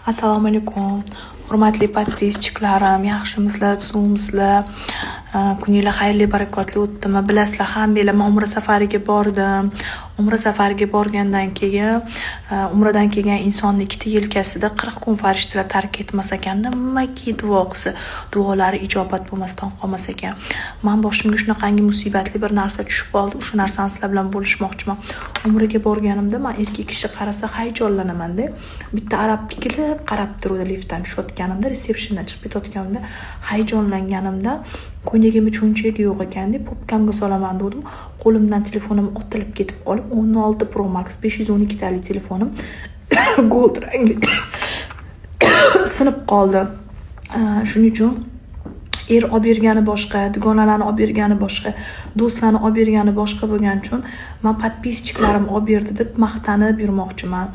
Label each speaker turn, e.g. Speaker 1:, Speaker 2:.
Speaker 1: Assalomu alaykum. Hurmatli podpischiklarim, yaxshimisizlar, suvmisizlar? Kuninglar xayrli, barakotli o'tdimi? Bilasizlar, hammalar men umra safariga bordim. Umra safariga borgandan keyin umradan kelgan insonni ikkita yelkasida 40 kun farishtalar tark etmas ekan. Nimaki duo qilsa, duolari ijobat bo'lmasdan qolmas ekan. Men boshimga shunaqangi musibatli bir narsa tushib qoldi. O'sha narsani sizlar bilan bo'lishmoqchiman. Umraga borganimda men erkak kishi qarasa hayajonlanaman-da. Bitta arab tikilib qarab turdi liftdan tushayotganimda, resepsiyondan chiqib ketayotganimda hayajonlanganimda ko'ylagimda cho'nchak yo'q ekan deb popkamga solaman dedim. Qo'limdan telefonim otilib ketib qolib, 16 Pro Max 512 talik telefonim gold rangli sinib qoldi. Shuning uchun olib bergani boshqa, dugonalarni olib bergani boshqa, do'stlarni olib bergani boshqa bo'lgani uchun men podpischiklarim olib berdi deb maqtanib yurmoqchiman.